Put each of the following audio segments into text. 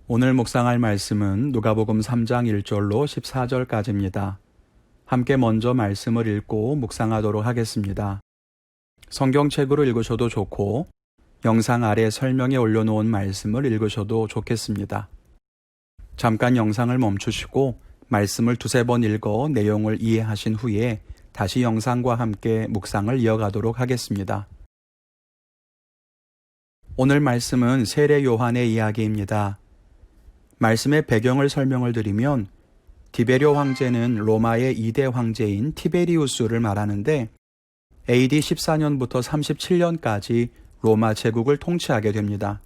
오늘 묵상할 말씀은 누가복음 3장 1절로 14절까지입니다. 함께 먼저 말씀을 읽고 묵상하도록 하겠습니다. 성경책으로 읽으셔도 좋고 영상 아래 설명에 올려놓은 말씀을 읽으셔도 좋겠습니다. 잠깐 영상을 멈추시고 말씀을 두세 번 읽어 내용을 이해하신 후에 다시 영상과 함께 묵상을 이어가도록 하겠습니다. 오늘 말씀은 세례 요한의 이야기입니다. 말씀의 배경을 설명을 드리면 디베rio 황제는 로마의 2대 황제인 티베리우스를 말하는데 AD 14년부터 37년까지 로마 제국을 통치하게 됩니다.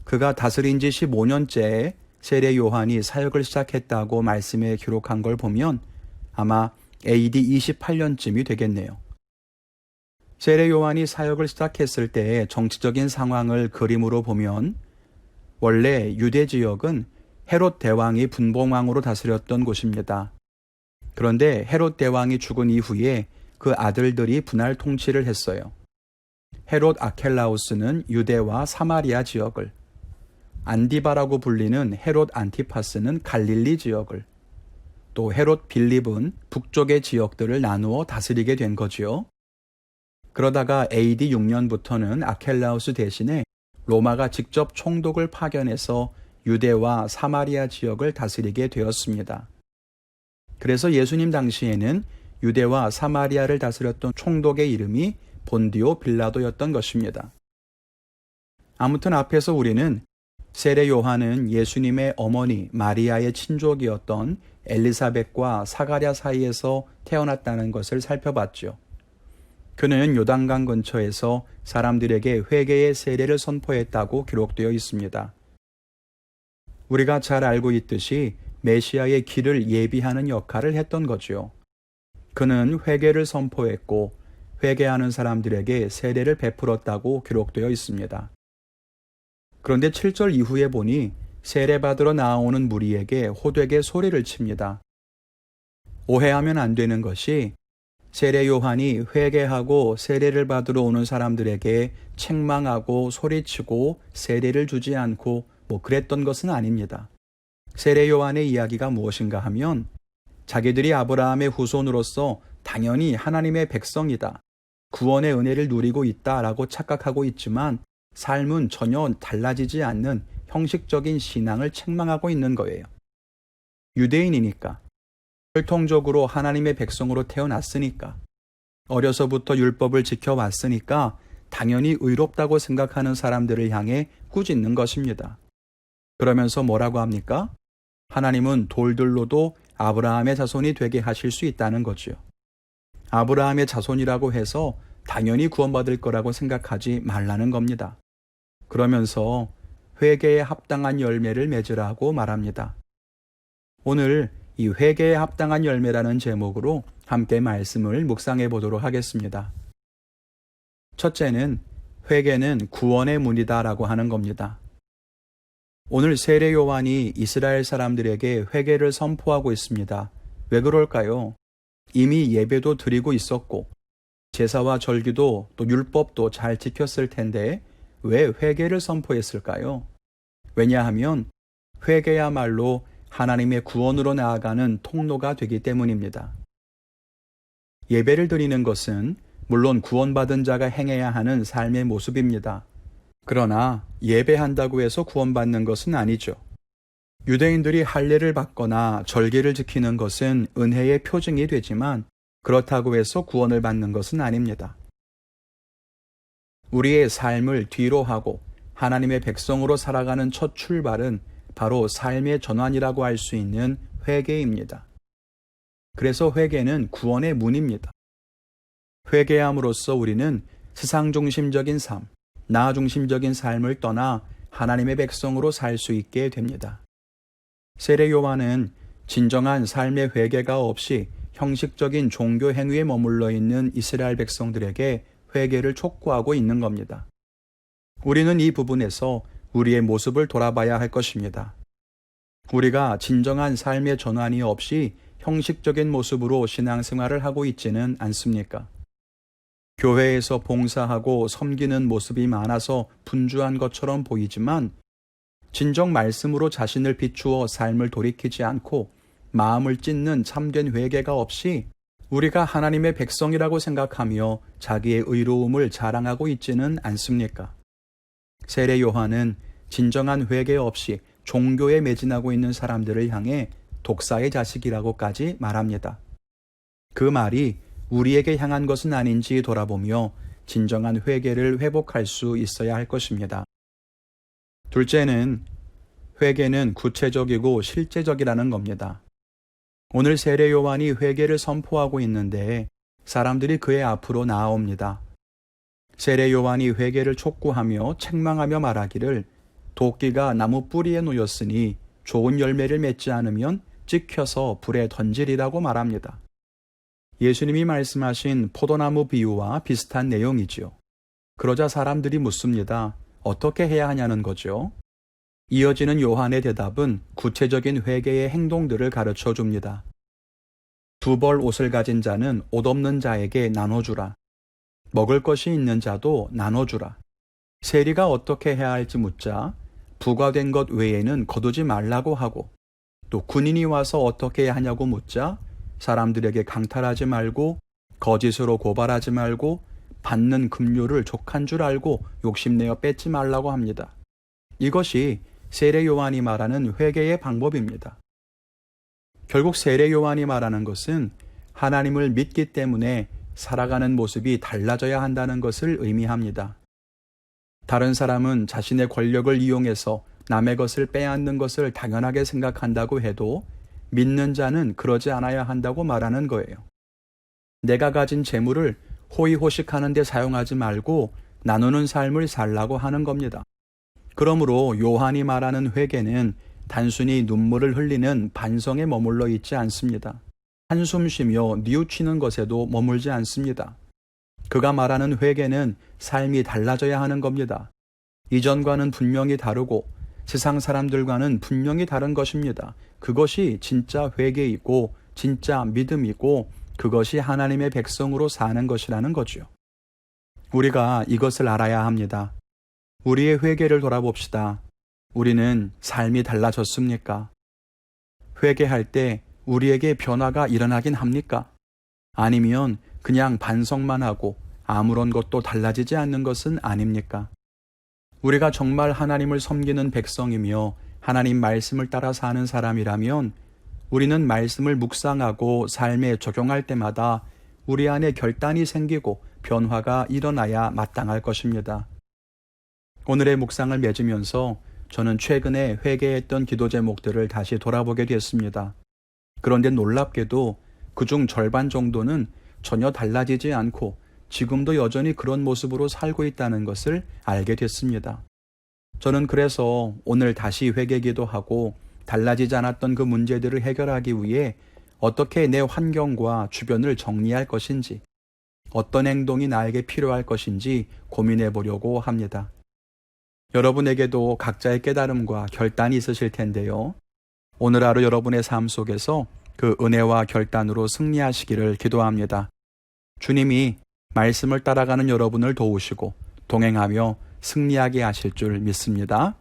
그가 다스린 지 15년째에 세례 요한이 사역을 시작했다고 말씀에 기록한 걸 보면 아마 AD 28년쯤이 되겠네요. 세례 요한이 사역을 시작했을 때의 정치적인 상황을 그림으로 보면 원래 유대 지역은 헤롯 대왕이 분봉왕으로 다스렸던 곳입니다. 그런데 헤롯 대왕이 죽은 이후에 그 아들들이 분할 통치를 했어요. 헤롯 아켈라우스는 유대와 사마리아 지역을, 안디바라고 불리는 헤롯 안티파스는 갈릴리 지역을, 또 헤롯 빌립은 북쪽의 지역들을 나누어 다스리게 된 거지요. 그러다가 AD 6년부터는 아켈라우스 대신에 로마가 직접 총독을 파견해서 유대와 사마리아 지역을 다스리게 되었습니다. 그래서 예수님 당시에는 유대와 사마리아를 다스렸던 총독의 이름이 본디오 빌라도였던 것입니다. 아무튼 앞에서 우리는 세례 요한은 예수님의 어머니 마리아의 친족이었던 엘리사벳과 사가랴 사이에서 태어났다는 것을 살펴봤죠. 그는 요단강 근처에서 사람들에게 회개의 세례를 선포했다고 기록되어 있습니다. 우리가 잘 알고 있듯이 메시아의 길을 예비하는 역할을 했던 거지요. 그는 회개를 선포했고 회개하는 사람들에게 세례를 베풀었다고 기록되어 있습니다. 그런데 7절 이후에 보니 세례받으러 나오는 무리에게 호되게 소리를 칩니다. 오해하면 안 되는 것이 세례 요한이 회개하고 세례를 받으러 오는 사람들에게 책망하고 소리치고 세례를 주지 않고 그랬던 것은 아닙니다. 세례 요한의 이야기가 무엇인가 하면 자기들이 아브라함의 후손으로서 당연히 하나님의 백성이다, 구원의 은혜를 누리고 있다라고 착각하고 있지만 삶은 전혀 달라지지 않는 형식적인 신앙을 책망하고 있는 거예요. 유대인이니까, 혈통적으로 하나님의 백성으로 태어났으니까, 어려서부터 율법을 지켜왔으니까 당연히 의롭다고 생각하는 사람들을 향해 꾸짖는 것입니다. 그러면서 뭐라고 합니까? 하나님은 돌들로도 아브라함의 자손이 되게 하실 수 있다는 거죠. 아브라함의 자손이라고 해서 당연히 구원받을 거라고 생각하지 말라는 겁니다. 그러면서 회개에 합당한 열매를 맺으라고 말합니다. 오늘 이 회개에 합당한 열매라는 제목으로 함께 말씀을 묵상해 보도록 하겠습니다. 첫째는 회개는 구원의 문이다라고 하는 겁니다. 오늘 세례 요한이 이스라엘 사람들에게 회개를 선포하고 있습니다. 왜 그럴까요? 이미 예배도 드리고 있었고 제사와 절기도 또 율법도 잘 지켰을 텐데 왜 회개를 선포했을까요? 왜냐하면 회개야말로 하나님의 구원으로 나아가는 통로가 되기 때문입니다. 예배를 드리는 것은 물론 구원받은 자가 행해야 하는 삶의 모습입니다. 그러나 예배한다고 해서 구원받는 것은 아니죠. 유대인들이 할례를 받거나 절기를 지키는 것은 은혜의 표징이 되지만 그렇다고 해서 구원을 받는 것은 아닙니다. 우리의 삶을 뒤로 하고 하나님의 백성으로 살아가는 첫 출발은 바로 삶의 전환이라고 할 수 있는 회개입니다. 그래서 회개는 구원의 문입니다. 회개함으로써 우리는 세상 중심적인 삶, 나 중심적인 삶을 떠나 하나님의 백성으로 살 수 있게 됩니다. 세례 요한은 진정한 삶의 회개가 없이 형식적인 종교 행위에 머물러 있는 이스라엘 백성들에게 회개를 촉구하고 있는 겁니다. 우리는 이 부분에서 우리의 모습을 돌아봐야 할 것입니다. 우리가 진정한 삶의 전환이 없이 형식적인 모습으로 신앙생활을 하고 있지는 않습니까? 교회에서 봉사하고 섬기는 모습이 많아서 분주한 것처럼 보이지만 진정 말씀으로 자신을 비추어 삶을 돌이키지 않고 마음을 찢는 참된 회개가 없이 우리가 하나님의 백성이라고 생각하며 자기의 의로움을 자랑하고 있지는 않습니까? 세례 요한은 진정한 회개 없이 종교에 매진하고 있는 사람들을 향해 독사의 자식이라고까지 말합니다. 그 말이 우리에게 향한 것은 아닌지 돌아보며 진정한 회개를 회복할 수 있어야 할 것입니다. 둘째는 회개는 구체적이고 실제적이라는 겁니다. 오늘 세례 요한이 회개를 선포하고 있는데 사람들이 그의 앞으로 나아옵니다. 세례 요한이 회개를 촉구하며 책망하며 말하기를 도끼가 나무 뿌리에 놓였으니 좋은 열매를 맺지 않으면 찍혀서 불에 던지리라고 말합니다. 예수님이 말씀하신 포도나무 비유와 비슷한 내용이지요. 그러자 사람들이 묻습니다. 어떻게 해야 하냐는 거죠. 이어지는 요한의 대답은 구체적인 회개의 행동들을 가르쳐 줍니다. 2벌 옷을 가진 자는 옷 없는 자에게 나눠주라. 먹을 것이 있는 자도 나눠주라. 세리가 어떻게 해야 할지 묻자 부과된 것 외에는 거두지 말라고 하고, 또 군인이 와서 어떻게 해야 하냐고 묻자 사람들에게 강탈하지 말고 거짓으로 고발하지 말고 받는 급료를 족한 줄 알고 욕심내어 뺏지 말라고 합니다. 이것이 세례 요한이 말하는 회개의 방법입니다. 결국 세례 요한이 말하는 것은 하나님을 믿기 때문에 살아가는 모습이 달라져야 한다는 것을 의미합니다. 다른 사람은 자신의 권력을 이용해서 남의 것을 빼앗는 것을 당연하게 생각한다고 해도 믿는 자는 그러지 않아야 한다고 말하는 거예요. 내가 가진 재물을 호의호식하는 데 사용하지 말고 나누는 삶을 살라고 하는 겁니다. 그러므로 요한이 말하는 회개는 단순히 눈물을 흘리는 반성에 머물러 있지 않습니다. 한숨 쉬며 뉘우치는 것에도 머물지 않습니다. 그가 말하는 회개는 삶이 달라져야 하는 겁니다. 이전과는 분명히 다르고 세상 사람들과는 분명히 다른 것입니다. 그것이 진짜 회개이고 진짜 믿음이고 그것이 하나님의 백성으로 사는 것이라는 거죠. 우리가 이것을 알아야 합니다. 우리의 회개를 돌아봅시다. 우리는 삶이 달라졌습니까? 회개할 때 우리에게 변화가 일어나긴 합니까? 아니면 그냥 반성만 하고 아무런 것도 달라지지 않는 것은 아닙니까? 우리가 정말 하나님을 섬기는 백성이며 하나님 말씀을 따라 사는 사람이라면 우리는 말씀을 묵상하고 삶에 적용할 때마다 우리 안에 결단이 생기고 변화가 일어나야 마땅할 것입니다. 오늘의 묵상을 맺으면서 저는 최근에 회개했던 기도 제목들을 다시 돌아보게 됐습니다. 그런데 놀랍게도 그중 절반 정도는 전혀 달라지지 않고 지금도 여전히 그런 모습으로 살고 있다는 것을 알게 됐습니다. 저는 그래서 오늘 다시 회개기도 하고 달라지지 않았던 그 문제들을 해결하기 위해 어떻게 내 환경과 주변을 정리할 것인지, 어떤 행동이 나에게 필요할 것인지 고민해 보려고 합니다. 여러분에게도 각자의 깨달음과 결단이 있으실 텐데요. 오늘 하루 여러분의 삶 속에서 그 은혜와 결단으로 승리하시기를 기도합니다. 주님이 말씀을 따라가는 여러분을 도우시고 동행하며 승리하게 하실 줄 믿습니다.